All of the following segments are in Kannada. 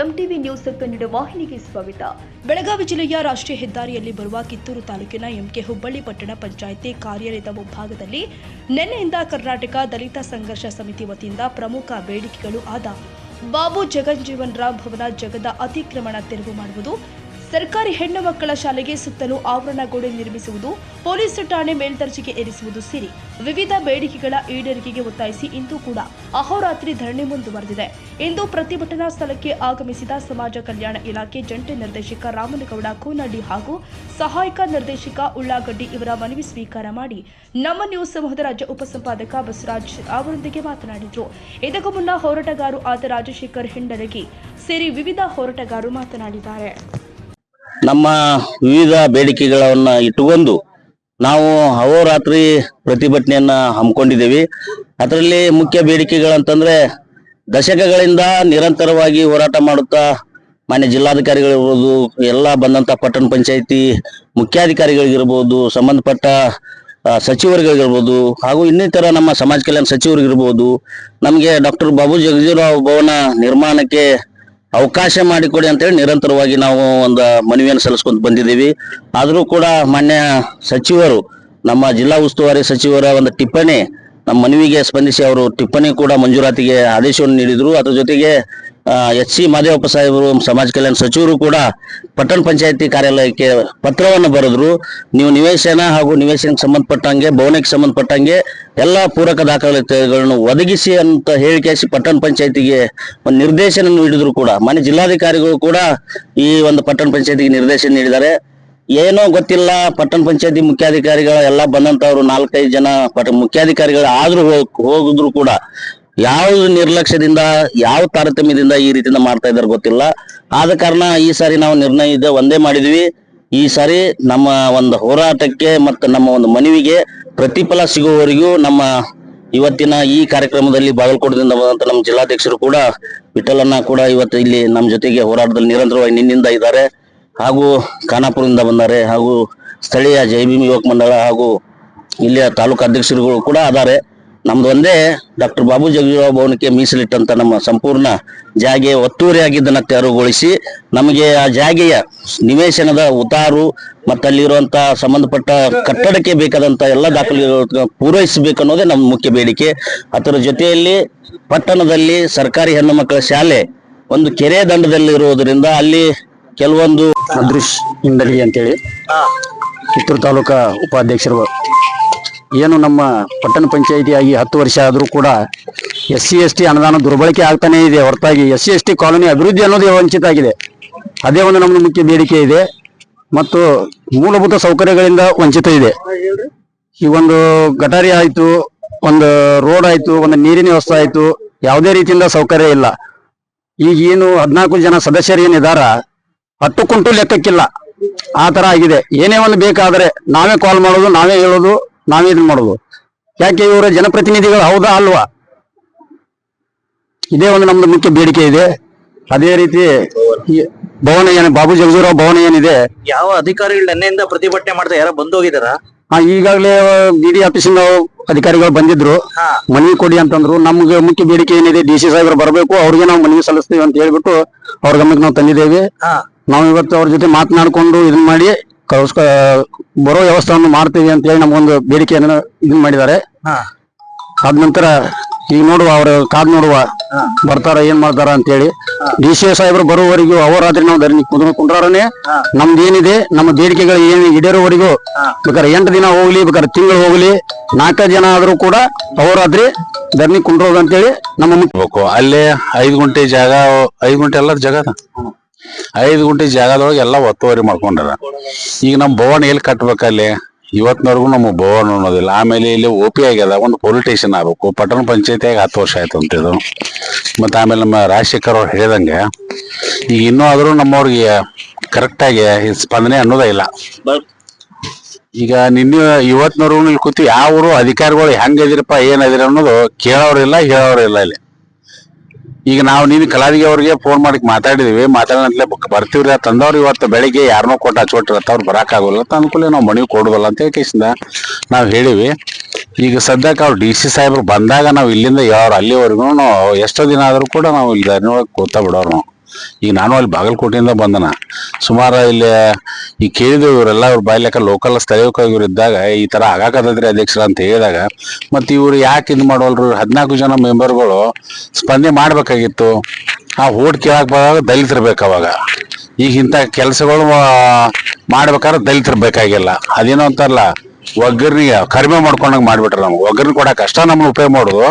ಎಂಟಿವಿ ನ್ಯೂಸ್ ಕನ್ನಡ ವಾಹಿನಿಗೆ ಸ್ವಾಗತ. ಬೆಳಗಾವಿ ಜಿಲ್ಲೆಯ ರಾಷ್ಟ್ರೀಯ ಹೆದ್ದಾರಿಯಲ್ಲಿ ಬರುವ ಕಿತ್ತೂರು ತಾಲೂಕಿನ ಎಂಕೆ ಹುಬ್ಬಳ್ಳಿ ಪಟ್ಟಣ ಪಂಚಾಯಿತಿ ಕಾರ್ಯಾಲಯದ ಮುಂಭಾಗದಲ್ಲಿ ನಿನ್ನೆಯಿಂದ ಕರ್ನಾಟಕ ದಲಿತ ಸಂಘರ್ಷ ಸಮಿತಿ ವತಿಯಿಂದ ಪ್ರಮುಖ ಬೇಡಿಕೆಗಳು ಆದ ಬಾಬು ಜಗಜ್ಜೀವನ್ ರಾಮ್ ಭವನ ಜಗದ ಅತಿಕ್ರಮಣ ತೆರವು ಮಾಡುವುದು, ಸರ್ಕಾರಿ ಹೆಣ್ಣು ಮಕ್ಕಳ ಶಾಲೆಗೆ ಸುತ್ತಲೂ ಆವರಣ ಗೋಡೆ ನಿರ್ಮಿಸುವುದು, ಪೊಲೀಸ್ ಠಾಣೆ ಮೇಲ್ದರ್ಜೆಗೆ ಏರಿಸುವುದು ಸೇರಿ ವಿವಿಧ ಬೇಡಿಕೆಗಳ ಈಡೇರಿಕೆಗೆ ಒತ್ತಾಯಿಸಿ ಇಂದು ಕೂಡ ಅಹೋರಾತ್ರಿ ಧರಣಿ ಮುಂದುವರೆದಿದೆ. ಇಂದು ಪ್ರತಿಭಟನಾ ಸ್ಥಳಕ್ಕೆ ಆಗಮಿಸಿದ ಸಮಾಜ ಕಲ್ಯಾಣ ಇಲಾಖೆ ಜಂಟಿ ನಿರ್ದೇಶಕ ರಾಮನಗೌಡ ಕೋನಹಳ್ಳಿ ಹಾಗೂ ಸಹಾಯಕ ನಿರ್ದೇಶಕ ಉಳ್ಳಾಗಡ್ಡಿ ಇವರ ಮನವಿ ಸ್ವೀಕಾರ ಮಾಡಿ ನಮ್ಮ ನ್ಯೂಸ್ ಸಮೂಹದ ರಾಜ್ಯ ಉಪಸಂಪಾದಕ ಬಸವರಾಜ್ ಅವರೊಂದಿಗೆ ಮಾತನಾಡಿದರು. ಇದಕ್ಕೂ ಮುನ್ನ ಹೋರಾಟಗಾರರು ಆದ ರಾಜಶೇಖರ್ ಹಿಂಡರಗಿ ಸೇರಿ ವಿವಿಧ ಹೋರಾಟಗಾರರು ಮಾತನಾಡಿದ್ದಾರೆ. ನಮ್ಮ ವಿವಿಧ ಬೇಡಿಕೆಗಳನ್ನು ಇಟ್ಟುಕೊಂಡು ನಾವು ಅಹೋರಾತ್ರಿ ಪ್ರತಿಭಟನೆಯನ್ನ ಹಮ್ಮಿಕೊಂಡಿದ್ದೇವೆ. ಅದರಲ್ಲಿ ಮುಖ್ಯ ಬೇಡಿಕೆಗಳಂತಂದ್ರೆ ದಶಕಗಳಿಂದ ನಿರಂತರವಾಗಿ ಹೋರಾಟ ಮಾಡುತ್ತಾ ಮಾನ್ಯ ಜಿಲ್ಲಾಧಿಕಾರಿಗಳಿರ್ಬೋದು, ಎಲ್ಲ ಬಂದಂತ ಪಟ್ಟಣ ಪಂಚಾಯಿತಿ ಮುಖ್ಯಾಧಿಕಾರಿಗಳಿಗಿರ್ಬೋದು, ಸಂಬಂಧಪಟ್ಟ ಸಚಿವರುಗಳಿಗಿರ್ಬೋದು ಹಾಗೂ ಇನ್ನಿತರ ನಮ್ಮ ಸಮಾಜ ಕಲ್ಯಾಣ ಸಚಿವರಿಗಿರ್ಬೋದು, ನಮಗೆ ಡಾಕ್ಟರ್ ಬಾಬು ಜಗಜೀವರಾಮ್ ಭವನ ನಿರ್ಮಾಣಕ್ಕೆ ಅವಕಾಶ ಮಾಡಿಕೊಡಿ ಅಂತೇಳಿ ನಿರಂತರವಾಗಿ ನಾವು ಒಂದು ಮನವಿಯನ್ನು ಸಲ್ಲಿಸ್ಕೊಂಡು ಬಂದಿದ್ದೀವಿ. ಆದರೂ ಕೂಡ ಮಾನ್ಯ ಸಚಿವರು, ನಮ್ಮ ಜಿಲ್ಲಾ ಉಸ್ತುವಾರಿ ಸಚಿವರ ಒಂದು ಟಿಪ್ಪಣಿ ನಮ್ಮ ಮನವಿಗೆ ಸ್ಪಂದಿಸಿ ಅವರು ಟಿಪ್ಪಣಿ ಕೂಡ ಮಂಜೂರಾತಿಗೆ ಆದೇಶವನ್ನು ನೀಡಿದ್ರು. ಅದ್ರ ಜೊತೆಗೆ ಎಚ್.ಸಿ. ಮಾದೇವಪ್ಪ ಸಾಹೇಬರು ಸಮಾಜ ಕಲ್ಯಾಣ ಸಚಿವರು ಕೂಡ ಪಟ್ಟಣ ಪಂಚಾಯತಿ ಕಾರ್ಯಾಲಯಕ್ಕೆ ಪತ್ರವನ್ನು ಬರೆದ್ರು. ನೀವು ನಿವೇಶನ ಹಾಗೂ ನಿವೇಶನಕ್ಕೆ ಸಂಬಂಧಪಟ್ಟಂಗೆ, ಭವನಕ್ಕೆ ಸಂಬಂಧಪಟ್ಟಂಗೆ ಎಲ್ಲ ಪೂರಕ ದಾಖಲಾತಿಗಳನ್ನು ಒದಗಿಸಿ ಅಂತ ಹೇಳಿಕೆಸಿ ಪಟ್ಟಣ ಪಂಚಾಯತಿಗೆ ಒಂದು ನಿರ್ದೇಶನ ನೀಡಿದ್ರು ಕೂಡ ಮಾನ್ಯ ಜಿಲ್ಲಾಧಿಕಾರಿಗಳು ಕೂಡ ಈ ಒಂದು ಪಟ್ಟಣ ಪಂಚಾಯತಿಗೆ ನಿರ್ದೇಶನ ನೀಡಿದ್ದಾರೆ. ಏನೋ ಗೊತ್ತಿಲ್ಲ, ಪಟ್ಟಣ ಪಂಚಾಯತಿ ಮುಖ್ಯಾಧಿಕಾರಿಗಳ ಎಲ್ಲ ಬಂದಂತವ್ರು 4-5 ಜನ ಮುಖ್ಯಾಧಿಕಾರಿಗಳು ಆದ್ರೂ ಹೋಗಿದ್ರು ಕೂಡ ಯಾವ ನಿರ್ಲಕ್ಷ್ಯದಿಂದ, ಯಾವ ತಾರತಮ್ಯದಿಂದ ಈ ರೀತಿಯಿಂದ ಮಾಡ್ತಾ ಇದ್ದಾರೆ ಗೊತ್ತಿಲ್ಲ. ಆದ ಕಾರಣ ಈ ಸಾರಿ ನಾವು ನಿರ್ಣಯ ಒಂದೇ ಮಾಡಿದ್ವಿ. ಈ ಸಾರಿ ನಮ್ಮ ಒಂದು ಹೋರಾಟಕ್ಕೆ ಮತ್ತು ನಮ್ಮ ಒಂದು ಮನವಿಗೆ ಪ್ರತಿಫಲ ಸಿಗುವವರೆಗೂ ನಮ್ಮ ಇವತ್ತಿನ ಈ ಕಾರ್ಯಕ್ರಮದಲ್ಲಿ ಬಾಗಲಕೋಟದಿಂದ ಬಂದಂತ ನಮ್ಮ ಜಿಲ್ಲಾಧ್ಯಕ್ಷರು ಕೂಡ ವಿಠಲನ್ನ ಕೂಡ ಇವತ್ತು ಇಲ್ಲಿ ನಮ್ಮ ಜೊತೆಗೆ ಹೋರಾಟದಲ್ಲಿ ನಿರಂತರವಾಗಿ ನಿನ್ನಿಂದ ಇದ್ದಾರೆ, ಹಾಗೂ ಖಾನಾಪುರದಿಂದ ಬಂದಾರೆ, ಹಾಗೂ ಸ್ಥಳೀಯ ಜೈ ಭೀಮ್ ಯುವಕ ಮಂಡಳ ಹಾಗೂ ಇಲ್ಲಿಯ ತಾಲೂಕು ಅಧ್ಯಕ್ಷರುಗಳು ಕೂಡ ಅದಾರೆ. ನಮ್ದು ಒಂದೇ ಡಾಕ್ಟರ್ ಬಾಬು ಜಗಜೀವರಾಮ್ ಭವನಕ್ಕೆ ಮೀಸಲಿಟ್ಟಂತ ನಮ್ಮ ಸಂಪೂರ್ಣ ಜಾಗೆ ಒತ್ತುವರಿ ಆಗಿದ್ದನ್ನ ತೆರವುಗೊಳಿಸಿ ನಮಗೆ ಆ ಜಾಗೆಯ ನಿವೇಶನದ ಉತಾರು ಮತ್ತು ಅಲ್ಲಿರುವಂತ ಸಂಬಂಧಪಟ್ಟ ಕಟ್ಟಡಕ್ಕೆ ಬೇಕಾದಂತ ಎಲ್ಲ ದಾಖಲೆಗಳನ್ನು ಪೂರೈಸಬೇಕು ಅನ್ನೋದೇ ನಮ್ಮ ಮುಖ್ಯ ಬೇಡಿಕೆ. ಅದರ ಜೊತೆಯಲ್ಲಿ ಪಟ್ಟಣದಲ್ಲಿ ಸರ್ಕಾರಿ ಹೆಣ್ಣು ಮಕ್ಕಳ ಶಾಲೆ ಒಂದು ಕೆರೆ ದಂಡದಲ್ಲಿ ಇರುವುದರಿಂದ ಅಲ್ಲಿ ಕೆಲವೊಂದು ಅದೃಶ್ ಹಿಂಡಲಿ ಅಂತೇಳಿ ಕಿತ್ತೂರು ತಾಲೂಕಾ ಉಪಾಧ್ಯಕ್ಷರು, ಏನು ನಮ್ಮ ಪಟ್ಟಣ ಪಂಚಾಯಿತಿ ಆಗಿ 10 ವರ್ಷ ಆದರೂ ಕೂಡ SC/ST ಅನುದಾನ ದುರ್ಬಳಕೆ ಆಗ್ತಾನೆ ಇದೆ ಹೊರತಾಗಿ SC/ST ಕಾಲೋನಿ ಅಭಿವೃದ್ಧಿ ಅನ್ನೋದೇ ವಂಚಿತ ಆಗಿದೆ. ಅದೇ ಒಂದು ನಮ್ದು ಮುಖ್ಯ ಬೇಡಿಕೆ ಇದೆ. ಮತ್ತು ಮೂಲಭೂತ ಸೌಕರ್ಯಗಳಿಂದ ವಂಚಿತ ಇದೆ. ಈ ಒಂದು ಗಟಾರಿ ಆಯ್ತು, ಒಂದು ರೋಡ್ ಆಯ್ತು, ಒಂದು ನೀರಿನ ವ್ಯವಸ್ಥೆ ಆಯ್ತು, ಯಾವುದೇ ರೀತಿಯಿಂದ ಸೌಕರ್ಯ ಇಲ್ಲ. ಈಗ ಏನು 14 ಜನ ಸದಸ್ಯರು ಏನಿದಾರ 10 ಕುಂಟು ಲೆಕ್ಕಕ್ಕಿಲ್ಲ, ಆ ತರ ಆಗಿದೆ. ಏನೇ ಒಂದು ಬೇಕಾದ್ರೆ ನಾವೇ ಕಾಲ್ ಮಾಡೋದು, ನಾವೇ ಹೇಳೋದು, ನಾವೇ ಇದನ್ನ ಮಾಡೋದು. ಯಾಕೆ ಇವರು ಜನಪ್ರತಿನಿಧಿಗಳು ಹೌದಾ ಅಲ್ವಾ? ಇದೇ ಒಂದು ನಮ್ದು ಮುಖ್ಯ ಬೇಡಿಕೆ ಇದೆ. ಅದೇ ರೀತಿ ಭವನ ಏನು ಬಾಬು ಜಗಜೀವರಾಮ್ ಭವನ ಏನಿದೆ, ಯಾವ ಅಧಿಕಾರಿಗಳು ನಿನ್ನೆಯಿಂದ ಪ್ರತಿಭಟನೆ ಮಾಡ್ತಾ ಯಾರೋ ಬಂದೋಗಿದಾರ? ಈಗಾಗಲೇ ಡಿ ಆಫೀಸಿಂದ ಅಧಿಕಾರಿಗಳು ಬಂದಿದ್ರು, ಮನವಿ ಕೊಡಿ ಅಂತಂದ್ರು. ನಮ್ಗೆ ಮುಖ್ಯ ಬೇಡಿಕೆ ಏನಿದೆ, DC ಸಾಹೇಬರು ಬರಬೇಕು, ಅವ್ರಿಗೆ ನಾವು ಮನವಿ ಸಲ್ಲಿಸ್ತೀವಿ ಅಂತ ಹೇಳ್ಬಿಟ್ಟು ಅವ್ರ ಗಮನಕ್ಕೆ ನಾವು ತಂದಿದ್ದೇವೆ. ನಾವು ಇವತ್ತು ಅವ್ರ ಜೊತೆ ಮಾತನಾಡ್ಕೊಂಡು ಇದನ್ನ ಮಾಡಿ ಬರೋ ವ್ಯವಸ್ಥೆಯನ್ನು ಮಾಡ್ತೀವಿ ಅಂತ ಹೇಳಿ ನಮ್ಗೊಂದು ಬೇಡಿಕೆಯನ್ನು ಇದನ್ ಮಾಡಿದ್ದಾರೆ. ಅದ ನಂತರ ಈಗ ನೋಡುವ, ಅವ್ರ ಕಾದ್ ನೋಡುವ ಬರ್ತಾರ ಏನ್ ಮಾಡ್ತಾರ ಅಂತ ಹೇಳಿ. DC ಸಾಹೇಬರು ಬರುವವರೆಗೂ ಅಹೋರಾತ್ರಿ ನಾವು ಧರಣಿ ಕುಂಡ್ರಾರನೆ ನಮ್ದು ಏನಿದೆ, ನಮ್ಮ ಬೇಡಿಕೆಗಳು ಏನು ಈಡೇರೋವರೆಗೂ ಬೇಕಾದ್ರೆ 8 ದಿನ ಹೋಗ್ಲಿ, ಬೇಕಾದ್ರೆ ತಿಂಗಳು ಹೋಗ್ಲಿ, 4 ಜನ ಆದ್ರೂ ಕೂಡ ಅಹೋರಾತ್ರಿ ಧರಣಿ ಕುಂಡ್ರೋದು ಅಂತೇಳಿ ನಮ್ಮ ಮುಖ್ಯ. ಅಲ್ಲೇ 5 ಗುಂಟೆ ಜಾಗ, 5 ಗುಂಟೆ ಎಲ್ಲ ಜಾಗ, 5 ಗುಂಟೆ ಜಾಗದೊಳಗೆ ಎಲ್ಲ ಒತ್ತುವರಿ ಮಾಡ್ಕೊಂಡಾರ. ಈಗ ನಮ್ ಭವನ ಎಲ್ಲಿ ಕಟ್ಬೇಕಲ್ಲಿ ಇವತ್ತಿನವರೆಗೂ ನಮ್ಮ ಭವನ ಅನ್ನೋದಿಲ್ಲ. ಆಮೇಲೆ ಇಲ್ಲಿ OP ಆಗ್ಯದ, ಒಂದು ಪೊಲೀಸ್ ಸ್ಟೇಷನ್ ಆಗ್ಬೇಕು. ಪಟ್ಟಣ ಪಂಚಾಯತಿಯಾಗ 10 ವರ್ಷ ಆಯ್ತು ಅಂತಿದ್ದು. ಮತ್ತೆ ಆಮೇಲೆ ನಮ್ಮ ರಾಜಶೇಖರ್ ಅವ್ರು ಹೇಳಿದಂಗೆ ಈಗ ಇನ್ನೂ ಆದ್ರೂ ನಮ್ಮವ್ರಿಗೆ ಕರೆಕ್ಟ್ ಆಗಿ ಸ್ಪಂದನೆ ಅನ್ನೋದೇ ಇಲ್ಲ. ಈಗ ನಿನ್ನೆ ಇವತ್ತಿನವರೆಗೂ ಇಲ್ಲಿ ಕೂತಿ ಯಾವ ಅಧಿಕಾರಿಗಳು ಹೆಂಗಿದಿರಪ್ಪ, ಏನಿದಿರ ಅನ್ನೋದು ಕೇಳೋರಿಲ್ಲ, ಹೇಳೋರಿಲ್ಲ ಇಲ್ಲಿ. ಈಗ ನಾವು ನೀನು ಕಲಾವಿಗೆ ಅವ್ರಿಗೆ ಫೋನ್ ಮಾಡಿ ಮಾತಾಡಿದೀವಿ, ಮಾತಾಡಂತಲೇ ಬರ್ತೀವ್ರಿ ತಂದವ್ರು. ಇವತ್ತು ಬೆಳಿಗ್ಗೆ ಯಾರನ್ನೋ ಕೊಟ್ಟು ಹಚ್ಕೊಟ್ಟಿರತ್ತ, ಅವ್ರು ಬರಕಾಗೋಲ್ಲ ಅಂತ ಅನುಕೂಲ ನಾವು ಮನವಿ ಕೊಡುದಲ್ಲ ಅಂತ ಕೇಸಿಂದ ನಾವು ಹೇಳಿವಿ. ಈಗ ಸದ್ಯಕ್ಕೆ ಅವ್ರು DC ಸಾಹೇಬ್ರು ಬಂದಾಗ ನಾವು ಇಲ್ಲಿಂದ ಯಾರು ಅಲ್ಲಿವರೆಗೂ ಎಷ್ಟೋ ದಿನ ಆದ್ರೂ ಕೂಡ ನಾವು ಇಲ್ಲಿ ಧರಣಿ ಒಳಗೆ ಕೂತಾ ಬಿಡೋರು ನಾವು. ಈಗ ನಾನು ಅಲ್ಲಿ ಬಾಗಲಕೋಟೆಯಿಂದ ಬಂದನ ಸುಮಾರು ಇಲ್ಲಿ ಈಗ ಕೇಳಿದ್ರು ಇವರೆಲ್ಲ ಇವ್ರ ಬಾಯ್ಲೆಕ್ಕ ಲೋಕಲ್ ಸ್ಥಳೀಯ ಇವ್ರು ಇದ್ದಾಗ ಈ ತರ ಆಗಾಕತ್ತೈತ್ರಿ ಅಧ್ಯಕ್ಷರ ಅಂತ ಹೇಳಿದಾಗ ಮತ್ತೆ ಇವ್ರು ಯಾಕೆ ಇದು ಮಾಡೋಲ್ರು 14 ಜನ ಮೆಂಬರ್ಗಳು ಸ್ಪಂದನೆ ಮಾಡ್ಬೇಕಾಗಿತ್ತು. ಆ ಓಟ್ ಕೇಳಕ್ ಬರುವಾಗ ದಲಿತರು ಬೇಕು ಅವಾಗ. ಈಗ ಇಂಥ ಕೆಲಸಗಳು ಮಾಡ್ಬೇಕಾದ್ರೆ ದಲಿತರು ಬೇಕಾಗಿಲ್ಲ. ಅದೇನೋ ಅಂತಾರಲ್ಲ ಒಗ್ಗರ್ನಿಗೆ ಕಡಿಮೆ ಮಾಡ್ಕೊಂಡಂಗ್ ಮಾಡ್ಬಿಟ್ರ ನಮ್ಗೆ. ಒಗ್ಗರ್ನಿ ಕೊಡಕ್ ಅಷ್ಟ ನಮ್ಮನ್ನ ಉಪಯೋಗ ಮಾಡೋದು,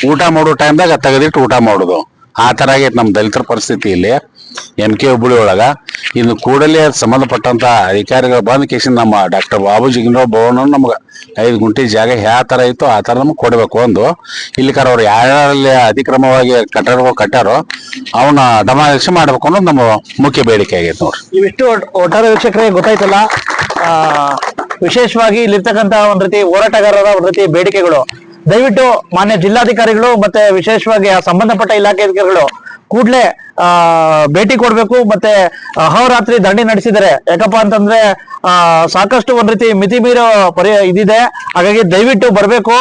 ಊಟ ಮಾಡೋ ಟೈಮ್ದಾಗ ತೆಗೆದಿಟ್ಟು ಊಟ ಮಾಡೋದು. ಆ ತರ ಆಗೈತೆ ನಮ್ಮ ದಲಿತರ ಪರಿಸ್ಥಿತಿ ಇಲ್ಲಿ MK ಹುಬ್ಬಳ್ಳಿ ಒಳಗ. ಇನ್ನು ಕೂಡಲೇ ಸಂಬಂಧಪಟ್ಟಂತ ಅಧಿಕಾರಿಗಳು ಬಂದ ಕೇಸಿನ ನಮ್ಮ ಡಾಕ್ಟರ್ ಬಾಬು ಜಗಜೀವನರಾಮ್ ಭವನ ನಮ್ಗೆ 5 ಗುಂಟೆ ಜಾಗ ಯಾವ ತರ ಇತ್ತು ಆ ತರ ನಮ್ಗೆ ಕೊಡ್ಬೇಕು. ಒಂದು ಇಲ್ಲಿಕಾರ ಅವ್ರು ಯಾರಲ್ಲಿ ಅತಿಕ್ರಮವಾಗಿ ಕಟ್ಟಡಗಳು ಕಟ್ಟಾರೋ ಅವನ್ನ ಡಮಾಲಿಷ್ ಮಾಡ್ಬೇಕು ಅನ್ನೋದು ನಮ್ಮ ಮುಖ್ಯ ಬೇಡಿಕೆ ಆಗೈತೆ ನೋಡ್ರಿ. ಇವಿಷ್ಟು ಒಟ್ಟಾರೆ ವೀಕ್ಷಕರಿಗೆ ಗೊತ್ತಾಯ್ತಲ್ಲ. ವಿಶೇಷವಾಗಿ ಇಲ್ಲಿರ್ತಕ್ಕಂತ ಒಂದ್ ರೀತಿ ಹೋರಾಟಗಾರರ ಒಂದ್ ರೀತಿ ಬೇಡಿಕೆಗಳು ದಯವಿಟ್ಟು ಮಾನ್ಯ ಜಿಲ್ಲಾಧಿಕಾರಿಗಳು ಮತ್ತೆ ವಿಶೇಷವಾಗಿ ಆ ಸಂಬಂಧಪಟ್ಟ ಇಲಾಖೆ ಅಧಿಕಾರಿಗಳು ಕೂಡ್ಲೆ ಭೇಟಿ ಕೊಡ್ಬೇಕು. ಮತ್ತೆ ಅಹೋರಾತ್ರಿ ಧರಣಿ ನಡೆಸಿದರೆ ಯಾಕಪ್ಪ ಅಂತಂದ್ರೆ ಸಾಕಷ್ಟು ಒಂದ್ ರೀತಿ ಮಿತಿ ಮೀರೋ ಇದಿದೆ. ಹಾಗಾಗಿ ದಯವಿಟ್ಟು ಬರ್ಬೇಕು,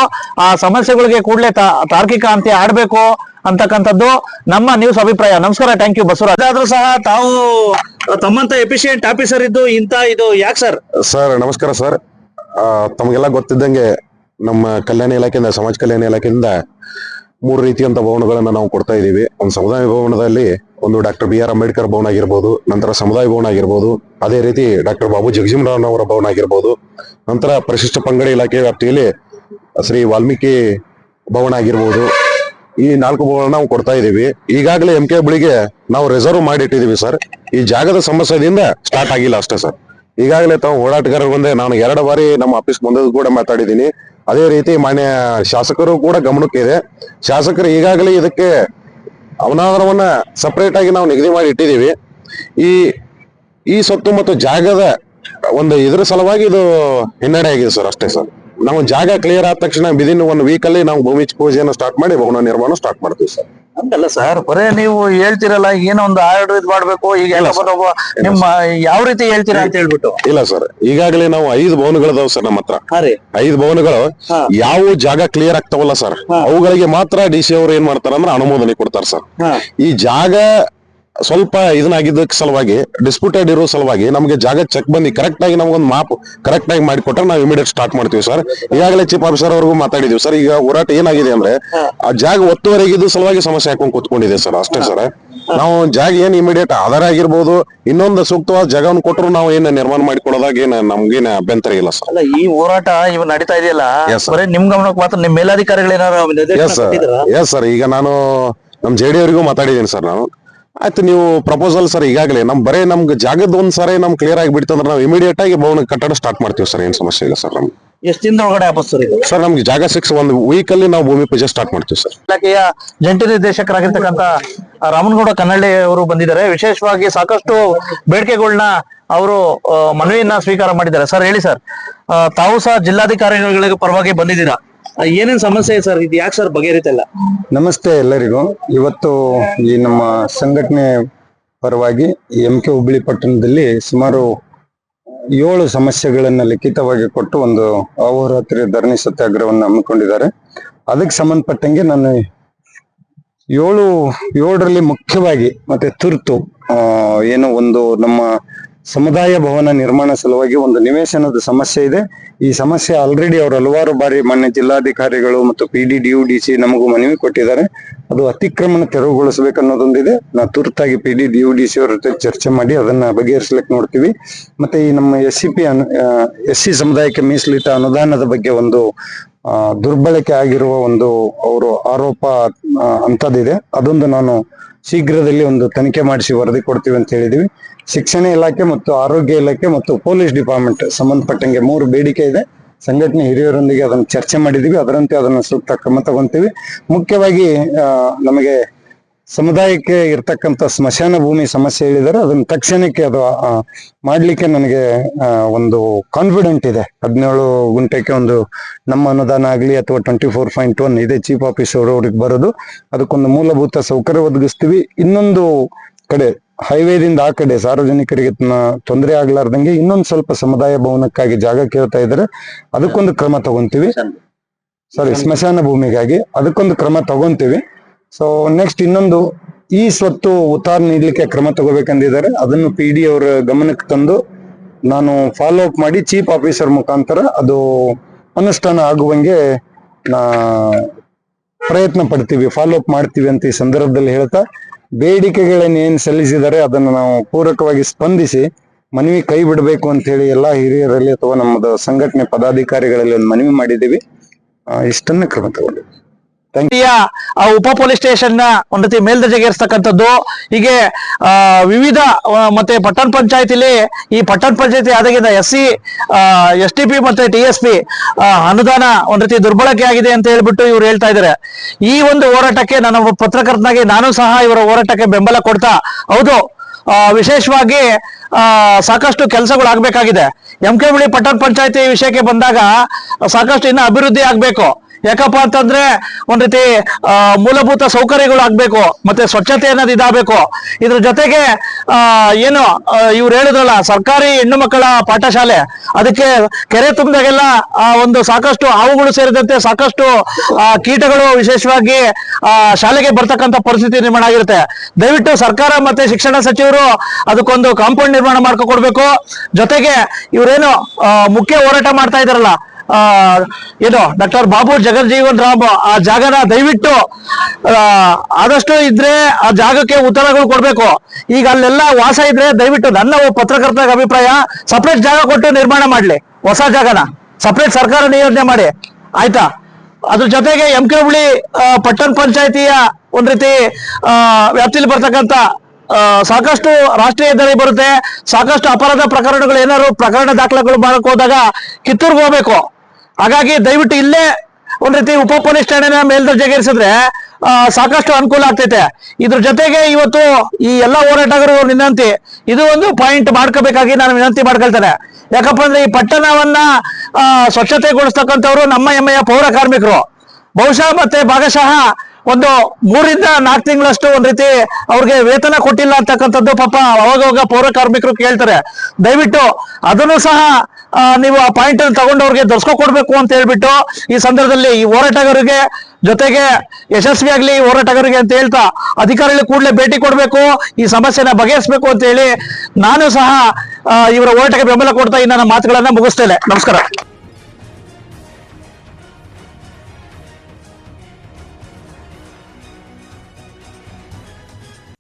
ಆ ಸಮಸ್ಯೆಗಳಿಗೆ ಕೂಡ್ಲೆ ತಾರ್ಕಿಕ ಅಂತ್ಯ ಆಡ್ಬೇಕು ಅಂತಕ್ಕಂಥದ್ದು ನಮ್ಮ ನ್ಯೂಸ್ ಅಭಿಪ್ರಾಯ. ನಮಸ್ಕಾರ, ಥ್ಯಾಂಕ್ ಯು ಬಸವರಾಜ್. ಆದ್ರೂ ಸಹ ತಾವು ತಮ್ಮಂತ ಎಫಿಷಿಯಂಟ್ ಆಫೀಸರ್ ಇದ್ದು ಇದು ಯಾಕೆ ಸರ್? ಸರ್ ನಮಸ್ಕಾರ ಸರ್. ತಮಗೆಲ್ಲ ಗೊತ್ತಿದ್ದಂಗೆ ನಮ್ಮ ಕಲ್ಯಾಣ ಇಲಾಖೆಯಿಂದ, ಸಮಾಜ ಕಲ್ಯಾಣ ಇಲಾಖೆಯಿಂದ 3 ರೀತಿಯಂತ ಭವನಗಳನ್ನ ನಾವು ಕೊಡ್ತಾ ಇದೀವಿ. ಒಂದು ಸಮುದಾಯ ಭವನದಲ್ಲಿ ಒಂದು ಡಾಕ್ಟರ್ BR ಅಂಬೇಡ್ಕರ್ ಭವನ ಆಗಿರ್ಬೋದು, ನಂತರ ಸಮುದಾಯ ಭವನ ಆಗಿರ್ಬೋದು, ಅದೇ ರೀತಿ ಡಾಕ್ಟರ್ ಬಾಬು ಜಗಜೀವನರಾಮ್ ಅವರ ಭವನ ಆಗಿರ್ಬೋದು, ನಂತರ ಪರಿಶಿಷ್ಟ ಪಂಗಡ ಇಲಾಖೆ ವ್ಯಾಪ್ತಿಯಲ್ಲಿ ಶ್ರೀ ವಾಲ್ಮೀಕಿ ಭವನ ಆಗಿರ್ಬೋದು. ಈ 4 ಭವನ ನಾವು ಕೊಡ್ತಾ ಇದೀವಿ. ಈಗಾಗಲೇ MK ಹುಬ್ಬಳ್ಳಿಗೆ ನಾವು ರಿಸರ್ವ್ ಮಾಡಿಟ್ಟಿದೀವಿ ಸರ್. ಈ ಜಾಗದ ಸಮಸ್ಯೆದಿಂದ ಸ್ಟಾರ್ಟ್ ಆಗಿಲ್ಲ ಅಷ್ಟೇ ಸರ್. ಈಗಾಗಲೇ ತಾವು ಹೋರಾಟಗಾರರು ಬಂದೆ ನಾನು 2 ಬಾರಿ ನಮ್ಮ ಆಫೀಸ್ ಬಂದದ್ದು ಕೂಡ ಮಾತಾಡಿದ್ದೀನಿ. ಅದೇ ರೀತಿ ಮಾನ್ಯ ಶಾಸಕರು ಕೂಡ ಗಮನಕ್ಕೆ ಇದೆ. ಶಾಸಕರು ಈಗಾಗಲೇ ಇದಕ್ಕೆ ಅವನಾದರವನ್ನ ಸಪರೇಟ್ ಆಗಿ ನಾವು ನಿಗದಿ ಮಾಡಿ ಇಟ್ಟಿದ್ದೀವಿ. ಈ ಸೊತ್ತು ಮತ್ತು ಜಾಗದ ಒಂದು ಇದ್ರ ಸಲುವಾಗಿ ಇದು ಹಿನ್ನಡೆ ಆಗಿದೆ ಸರ್, ಅಷ್ಟೇ ಸರ್. ನಾವು ಜಾಗ ಕ್ಲಿಯರ್ ಆದ ತಕ್ಷಣ ವಿದಿನ್ 1 ವೀಕ್ ಅಲ್ಲಿ ನಾವು ಭೂಮಿ ಪೂಜೆಯನ್ನು ಸ್ಟಾರ್ಟ್ ಮಾಡಿ ಭವನ ನಿರ್ಮಾಣ ಸ್ಟಾರ್ಟ್ ಮಾಡ್ತೀವಿ ಸರ್. ಅಂತಲ್ಲ ಸರ್, ಬರೇ ನೀವು ಹೇಳ್ತಿರಲ್ಲ ಏನೋ ಒಂದು ಆರ್ಡರ್ ಇದು ಮಾಡ್ಬೇಕು, ಈಗ ನಿಮ್ಮ ಯಾವ ರೀತಿ ಹೇಳ್ತೀರಾ ಅಂತ ಹೇಳ್ಬಿಟ್ಟು. ಇಲ್ಲ ಸರ್, ಈಗಾಗಲೇ ನಾವು 5 ಭವನಗಳದಾವ್ ಸರ್ ನಮ್ಮ ಹತ್ರ. 5 ಭವನಗಳು ಯಾವ ಜಾಗ ಕ್ಲಿಯರ್ ಆಗ್ತಾವಲ್ಲ ಸರ್, ಅವುಗಳಿಗೆ ಮಾತ್ರ DC ಅವರು ಏನ್ ಮಾಡ್ತಾರ ಅಂದ್ರೆ ಅನುಮೋದನೆ ಕೊಡ್ತಾರ ಸರ್. ಈ ಜಾಗ ಸ್ವಲ್ಪ ಇದನ್ನಾಗಿದ್ದಕ್ಕೆ ಸಲುವಾಗಿ ಡಿಸ್ಪ್ಯೂಟೆಡ್ ಇರೋ ಸಲುವಾಗಿ ನಮಗೆ ಜಾಗ ಚೆಕ್ ಬಂದು ಕರೆಕ್ಟ್ ಆಗಿ ನಮ್ಗೊಂದು ಮಾಪ್ ಕರೆಕ್ಟ್ ಆಗಿ ಮಾಡಿಕೊಟ್ರೆ ನಾವು ಇಮಿಡಿಯೇಟ್ ಸ್ಟಾರ್ಟ್ ಮಾಡ್ತೀವಿ ಸರ್. ಈಗಾಗಲೇ ಚೀಫ್ ಆಫೀಸರ್ ಅವ್ರಿಗೂ ಮಾತಾಡಿದೀವಿ ಸರ್. ಈಗ ಹೋರಾಟ ಏನಾಗಿದೆ ಅಂದ್ರೆ ಆ ಜಾಗ ಒತ್ತುವರೆಗಿದ್ದು ಸಲುವಾಗಿ ಸಮಸ್ಯೆ ಹಾಕೊಂಡು ಕೂತ್ಕೊಂಡಿದೆ ಸರ್, ಅಷ್ಟೇ ಸರ್. ನಾವು ಜಾಗ ಏನ್ ಇಮಿಡಿಯೇಟ್ ಆಧಾರ ಆಗಿರ್ಬೋದು, ಇನ್ನೊಂದು ಸೂಕ್ತವಾದ ಜಾಗವನ್ನು ಕೊಟ್ಟರು ನಾವು ಏನ್ ನಿರ್ಮಾಣ ಮಾಡಿಕೊಡೋದಾಗ ಏನ್ ನಮ್ಗೇನ ಅಭ್ಯಂತರ ಇಲ್ಲ ಸರ್. ಅಲ್ಲ, ಈ ಹೋರಾಟ ಇವ್ ನಡೀತಾ ಇದೆಯಲ್ಲ, ಬರೀ ನಿಮ್ ಗಮನಕ್ಕೆ ಮಾತ್ರ ನಿಮ್ ಮೇಲಾಧಿಕಾರಿಗಳು ಏನಾರ? ಎಸ್ ಸರ್, ಈಗ ನಾನು ನಮ್ JD ಅವರಿಗೂ ಮಾತಾಡಿದ್ದೀನಿ ಸರ್. ನಾನು ಆಯ್ತು, ನೀವು ಪ್ರಪೋಸಲ್ ಸರ್ ಈಗಾಗಲೇ ಬರೇ ನಮ್ಗೆ ಜಾಗದ ಒಂದ್ ಸಾರಿ ನಮ್ ಕ್ಲಿಯರ್ ಆಗಿ ಬಿಡ್ತಂದ್ರೆ ನಾವು ಇಮಿಡಿಯೇಟ್ ಆಗಿ ಭವನ ಕಟ್ಟಡ ಸ್ಟಾರ್ಟ್ ಮಾಡ್ತೀವಿ ಸರ್. ಏನ್ ಸಮಸ್ಯೆ ಇಲ್ಲ ಸರ್. ನಮ್ಗೆ ಎಷ್ಟು ದಿನದ ಒಳಗಡೆ ಸರ್ ನಮ್ಗೆ ಜಾಗ 1 ವೀಕ್ ಅಲ್ಲಿ ನಾವು ಭೂಮಿ ಪೂಜೆ ಸ್ಟಾರ್ಟ್ ಮಾಡ್ತೀವಿ ಸರ್. ಇಲಾಖೆಯ ಜಂಟಿ ನಿರ್ದೇಶಕರಾಗಿರ್ತಕ್ಕಂಥ ರಾಮನಗೌಡ ಕನ್ನಳ್ಳಿ ಅವರು ಬಂದಿದ್ದಾರೆ. ವಿಶೇಷವಾಗಿ ಸಾಕಷ್ಟು ಬೇಡಿಕೆಗಳನ್ನ ಅವರು ಮನವಿಯನ್ನ ಸ್ವೀಕಾರ ಮಾಡಿದ್ದಾರೆ. ಸರ್ ಹೇಳಿ ಸರ್, ತಾವು ಸಹ ಜಿಲ್ಲಾಧಿಕಾರಿಗಳಿಗೆ ಪರವಾಗಿ ಬಂದಿದ್ದೀರಾ, ಏನೇನ್ ಸಮಸ್ಯೆ ಸರ್? ಇದು ಯಾಕೆ ಸರ್ ಬಗೆಹರಿತಲ್ಲ? ನಮಸ್ತೆ ಎಲ್ಲರಿಗೂ. ಇವತ್ತು ಈ ನಮ್ಮ ಸಂಘಟನೆ ಪರವಾಗಿ MK ಹುಬ್ಬಳ್ಳಿ ಪಟ್ಟಣದಲ್ಲಿ ಸುಮಾರು 7 ಸಮಸ್ಯೆಗಳನ್ನ ಲಿಖಿತವಾಗಿ ಕೊಟ್ಟು ಒಂದು ಅಹೋರಾತ್ರಿ ಧರಣಿ ಸತ್ಯಾಗ್ರಹವನ್ನು ಹಮ್ಮಿಕೊಂಡಿದ್ದಾರೆ. ಅದಕ್ಕೆ ಸಂಬಂಧಪಟ್ಟಂಗೆ ನಾನು 7ರಲ್ಲಿ ಮುಖ್ಯವಾಗಿ ಮತ್ತೆ ತುರ್ತು ಏನು ಒಂದು ನಮ್ಮ ಸಮುದಾಯ ಭವನ ನಿರ್ಮಾಣ ಸಲುವಾಗಿ ಒಂದು ನಿವೇಶನದ ಸಮಸ್ಯೆ ಇದೆ. ಈ ಸಮಸ್ಯೆ ಆಲ್ರೆಡಿ ಅವರು ಹಲವಾರು ಬಾರಿ ಮಾನ್ಯ ಜಿಲ್ಲಾಧಿಕಾರಿಗಳು ಮತ್ತು PD DUDC ನಮಗೂ ಮನವಿ ಕೊಟ್ಟಿದ್ದಾರೆ. ಅದು ಅತಿಕ್ರಮಣ ತೆರವುಗೊಳಿಸಬೇಕನ್ನೋದೊಂದಿದೆ. ನಾವು ತುರ್ತಾಗಿ PD DUDC ಅವರ ಜೊತೆ ಚರ್ಚೆ ಮಾಡಿ ಅದನ್ನ ಬಗೆಹರಿಸಲಿಕ್ಕೆ ನೋಡ್ತೀವಿ. ಮತ್ತೆ ಈ ನಮ್ಮ SC ಸಮುದಾಯಕ್ಕೆ ಮೀಸಲಿಟ್ಟ ಅನುದಾನದ ಬಗ್ಗೆ ಒಂದು ದುರ್ಬಳಕೆ ಆಗಿರುವ ಒಂದು ಅವರು ಆರೋಪ ಅಂತದಿದೆ. ಅದೊಂದು ನಾನು ಶೀಘ್ರದಲ್ಲಿ ಒಂದು ತನಿಖೆ ಮಾಡಿಸಿ ವರದಿ ಕೊಡ್ತೀವಿ ಅಂತ ಹೇಳಿದೀವಿ. ಶಿಕ್ಷಣ ಇಲಾಖೆ ಮತ್ತು ಆರೋಗ್ಯ ಇಲಾಖೆ ಮತ್ತು ಪೊಲೀಸ್ ಡಿಪಾರ್ಟ್ಮೆಂಟ್ ಸಂಬಂಧಪಟ್ಟಂಗೆ 3 ಬೇಡಿಕೆ ಇದೆ. ಸಂಘಟನೆ ಹಿರಿಯರೊಂದಿಗೆ ಅದನ್ನು ಚರ್ಚೆ ಮಾಡಿದೀವಿ. ಅದರಂತೆ ಅದನ್ನ ಸೂಕ್ತ ಕ್ರಮ ತಗೊಂತೀವಿ. ಮುಖ್ಯವಾಗಿ ನಮಗೆ ಸಮುದಾಯಕ್ಕೆ ಇರ್ತಕ್ಕಂಥ ಸ್ಮಶಾನ ಭೂಮಿ ಸಮಸ್ಯೆ ಹೇಳಿದರೆ ಅದನ್ನ ತಕ್ಷಣಕ್ಕೆ ಅದು ಮಾಡ್ಲಿಕ್ಕೆ ನನಗೆ ಒಂದು ಕಾನ್ಫಿಡೆಂಟ್ ಇದೆ. 17 ಗುಂಟೆಗೆ ಒಂದು ನಮ್ಮ ಅನುದಾನ ಆಗಲಿ ಅಥವಾ 24.1 ಇದೆ ಚೀಫ್ ಆಫೀಸರ್ ಅವ್ರಿಗೆ ಬರೋದು. ಅದಕ್ಕೊಂದು ಮೂಲಭೂತ ಸೌಕರ್ಯ ಒದಗಿಸ್ತೀವಿ. ಇನ್ನೊಂದು ಕಡೆ ಹೈವೇದಿಂದ ಆ ಕಡೆ ಸಾರ್ವಜನಿಕರಿಗೆ ತೊಂದರೆ ಆಗ್ಲಾರ್ದಂಗೆ ಇನ್ನೊಂದು ಸ್ವಲ್ಪ ಸಮುದಾಯ ಭವನಕ್ಕಾಗಿ ಜಾಗ ಕೇಳ್ತಾ ಇದ್ರೆ ಅದಕ್ಕೊಂದು ಕ್ರಮ ತಗೊಂತೀವಿ. ಸ್ಮಶಾನ ಭೂಮಿಗಾಗಿ ಅದಕ್ಕೊಂದು ಕ್ರಮ ತಗೊಂತೀವಿ. ಸೊ ನೆಕ್ಸ್ಟ್ ಇನ್ನೊಂದು ಈ ಸ್ವತ್ತು ಉತ್ತಾರ ನೀಡಲಿಕ್ಕೆ ಕ್ರಮ ತಗೋಬೇಕಂದಿದ್ದಾರೆ. ಅದನ್ನು PD ಅವರ ಗಮನಕ್ಕೆ ತಂದು ನಾನು ಫಾಲೋ ಅಪ್ ಮಾಡಿ ಚೀಫ್ ಆಫೀಸರ್ ಮುಖಾಂತರ ಅದು ಅನುಷ್ಠಾನ ಆಗುವಂಗೆ ಪ್ರಯತ್ನ ಪಡ್ತೀವಿ, ಫಾಲೋ ಅಪ್ ಮಾಡ್ತೀವಿ ಅಂತ ಈ ಸಂದರ್ಭದಲ್ಲಿ ಹೇಳ್ತಾ, ಬೇಡಿಕೆಗಳನ್ನ ಏನ್ ಸಲ್ಲಿಸಿದ್ದಾರೆ ಅದನ್ನು ನಾವು ಪೂರಕವಾಗಿ ಸ್ಪಂದಿಸಿ ಮನವಿ ಕೈ ಬಿಡಬೇಕು ಅಂತ ಹೇಳಿ ಎಲ್ಲಾ ಹಿರಿಯರಲ್ಲಿ ಅಥವಾ ನಮ್ಮದು ಸಂಘಟನೆ ಪದಾಧಿಕಾರಿಗಳಲ್ಲಿ ಒಂದು ಮನವಿ ಮಾಡಿದ್ದೀವಿ. ಇಷ್ಟನ್ನ ಕ್ರಮ ತಗೊಂಡಿವಿ. ಉಪ ಪೊಲೀಸ್ ಸ್ಟೇಷನ್ ನ ಒಂದ್ ರೀತಿ ಮೇಲ್ದರ್ಜೆಗೇರಿಸ್ತಕ್ಕಂಥದ್ದು, ಹೀಗೆ ವಿವಿಧ ಮತ್ತೆ ಪಟ್ಟಣ ಪಂಚಾಯತಿಲಿ ಈ ಪಟ್ಟಣ ಪಂಚಾಯತಿ ಆದಾಗಿಂದ SC STP ಮತ್ತೆ TSP ಅನುದಾನ ಒಂದ್ ರೀತಿ ದುರ್ಬಳಕೆ ಆಗಿದೆ ಅಂತ ಹೇಳ್ಬಿಟ್ಟು ಇವ್ರು ಹೇಳ್ತಾ ಇದ್ದಾರೆ. ಈ ಒಂದು ಹೋರಾಟಕ್ಕೆ ನಾನು ಪತ್ರಕರ್ತನಾಗಿ ನಾನು ಸಹ ಇವರ ಹೋರಾಟಕ್ಕೆ ಬೆಂಬಲ ಕೊಡ್ತಾ, ಹೌದು ವಿಶೇಷವಾಗಿ ಸಾಕಷ್ಟು ಕೆಲಸಗಳು ಆಗ್ಬೇಕಾಗಿದೆ. MKಬಳಿ ಪಟ್ಟಣ ಪಂಚಾಯತಿ ವಿಷಯಕ್ಕೆ ಬಂದಾಗ ಸಾಕಷ್ಟು ಇನ್ನು ಅಭಿವೃದ್ಧಿ ಆಗ್ಬೇಕು. ಯಾಕಪ್ಪ ಅಂತಂದ್ರೆ ಒಂದ್ ರೀತಿ ಮೂಲಭೂತ ಸೌಕರ್ಯಗಳು ಆಗ್ಬೇಕು, ಮತ್ತೆ ಸ್ವಚ್ಛತೆ ಅನ್ನೋದು ಇದಾಗಬೇಕು. ಇದ್ರ ಜೊತೆಗೆ ಏನು ಇವ್ರು ಹೇಳಿದ್ರಲ್ಲ, ಸರ್ಕಾರಿ ಹೆಣ್ಣು ಮಕ್ಕಳ ಪಾಠಶಾಲೆ, ಅದಕ್ಕೆ ಕೆರೆ ತುಂಬಿದಾಗೆಲ್ಲ ಒಂದು ಸಾಕಷ್ಟು ಹಾವುಗಳು ಸೇರಿದಂತೆ ಸಾಕಷ್ಟು ಕೀಟಗಳು ವಿಶೇಷವಾಗಿ ಶಾಲೆಗೆ ಬರ್ತಕ್ಕಂಥ ಪರಿಸ್ಥಿತಿ ನಿರ್ಮಾಣ ಆಗಿರುತ್ತೆ. ದಯವಿಟ್ಟು ಸರ್ಕಾರ ಮತ್ತೆ ಶಿಕ್ಷಣ ಸಚಿವರು ಅದಕ್ಕೊಂದು ಕಾಂಪೌಂಡ್ ನಿರ್ಮಾಣ ಮಾಡ್ಕೊಡ್ಬೇಕು. ಜೊತೆಗೆ ಇವ್ರೇನು ಮುಖ್ಯ ಹೋರಾಟ ಮಾಡ್ತಾ ಇದಾರಲ್ಲ, ಏನು ಡಾಕ್ಟರ್ ಬಾಬು ಜಗಜೀವನ್ ರಾಮ್, ಆ ಜಾಗನ ದಯವಿಟ್ಟು ಆದಷ್ಟು ಇದ್ರೆ ಆ ಜಾಗಕ್ಕೆ ಉತ್ತರಗಳು ಕೊಡ್ಬೇಕು. ಈಗ ಅಲ್ಲೆಲ್ಲ ವಾಸ ಇದ್ರೆ ದಯವಿಟ್ಟು ನನ್ನ ಪತ್ರಕರ್ತರ ಅಭಿಪ್ರಾಯ, ಸಪರೇಟ್ ಜಾಗ ಕೊಟ್ಟು ನಿರ್ಮಾಣ ಮಾಡ್ಲಿ, ಹೊಸ ಜಾಗನ ಸಪರೇಟ್ ಸರ್ಕಾರ ನಿಯೋಜನೆ ಮಾಡಿ, ಆಯ್ತಾ. ಅದ್ರ ಜೊತೆಗೆ MKಬಳಿ ಪಟ್ಟಣ ಪಂಚಾಯತಿಯ ಒಂದ್ ರೀತಿ ವ್ಯಾಪ್ತಿಯಲ್ಲಿ ಬರ್ತಕ್ಕಂಥ ಸಾಕಷ್ಟು ರಾಷ್ಟ್ರೀಯ ಹೆದ್ದಾರಿ ಬರುತ್ತೆ, ಸಾಕಷ್ಟು ಅಪರಾಧ ಪ್ರಕರಣಗಳು ಏನಾದ್ರು ಪ್ರಕರಣ ದಾಖಲೆಗಳು ಮಾಡಕ್ ಹೋದಾಗ ಕಿತ್ತೂರ್ಗೆ ಹೋಗ್ಬೇಕು. ಹಾಗಾಗಿ ದಯವಿಟ್ಟು ಇಲ್ಲೇ ಒಂದ್ ರೀತಿ ಉಪ ಪೊಲೀಸ್ ಠಾಣೆನ ಮೇಲ್ದರ್ಜೆಗೇರಿಸಿದ್ರೆ ಸಾಕಷ್ಟು ಅನುಕೂಲ ಆಗ್ತೈತೆ. ಇದ್ರ ಜೊತೆಗೆ ಇವತ್ತು ಈ ಎಲ್ಲಾ ಹೋರಾಟಗಾರರು ವಿನಂತಿ, ಇದು ಒಂದು ಪಾಯಿಂಟ್ ಮಾಡ್ಕೋಬೇಕಾಗಿ ನಾನು ವಿನಂತಿ ಮಾಡ್ಕೊಳ್ತೇನೆ. ಯಾಕಪ್ಪ ಅಂದ್ರೆ ಈ ಪಟ್ಟಣವನ್ನ ಸ್ವಚ್ಛತೆಗೊಳಿಸ್ತಕ್ಕಂಥವ್ರು ನಮ್ಮ ಹೆಮ್ಮೆಯ ಪೌರ ಕಾರ್ಮಿಕರು. ಬಹುಶಃ ಮತ್ತೆ ಭಾಗಶಃ ಒಂದು 3 ರಿಂದ 4 ತಿಂಗಳಷ್ಟು ಒಂದ್ ರೀತಿ ಅವ್ರಿಗೆ ವೇತನ ಕೊಟ್ಟಿಲ್ಲ ಅಂತಕ್ಕಂಥದ್ದು ಪಾಪ ಅವಾಗ ಪೌರ ಕಾರ್ಮಿಕರು ಕೇಳ್ತಾರೆ. ದಯವಿಟ್ಟು ಅದನ್ನು ಸಹ ನೀವು ಆ ಪಾಯಿಂಟ್ ಅನ್ನು ತಗೊಂಡು ಅವ್ರಿಗೆ ದೊರಸ್ಕೊಡ್ಬೇಕು ಅಂತ ಹೇಳ್ಬಿಟ್ಟು ಈ ಸಂದರ್ಭದಲ್ಲಿ ಈ ಹೋರಾಟಗಾರರಿಗೆ ಜೊತೆಗೆ ಯಶಸ್ವಿಯಾಗ್ಲಿ ಹೋರಾಟಗಾರರಿಗೆ ಅಂತ ಹೇಳ್ತಾ, ಅಧಿಕಾರಿಗಳು ಕೂಡಲೇ ಭೇಟಿ ಕೊಡ್ಬೇಕು, ಈ ಸಮಸ್ಯೆನ ಬಗೆಹರಿಸಬೇಕು ಅಂತ ಹೇಳಿ ನಾನು ಸಹ ಇವರ ಹೋರಾಟಕ್ಕೆ ಬೆಂಬಲ ಕೊಡ್ತಾ ಈ ನನ್ನ ಮಾತುಗಳನ್ನ ಮುಗಿಸ್ತೇನೆ. ನಮಸ್ಕಾರ.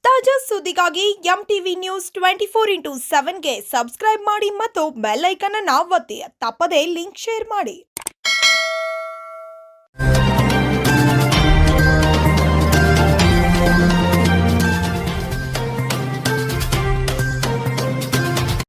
ತಾಜಾ ಸುದ್ದಿಗಾಗಿ MTV ನ್ಯೂಸ್ 24/7ಗೆ ಸಬ್ಸ್ಕ್ರೈಬ್ ಮಾಡಿ ಮತ್ತು ಬೆಲ್ ಐಕಾನ್ ಅನ್ನು ಒತ್ತಿ. ತಪ್ಪದೇ ಲಿಂಕ್ ಶೇರ್ ಮಾಡಿ.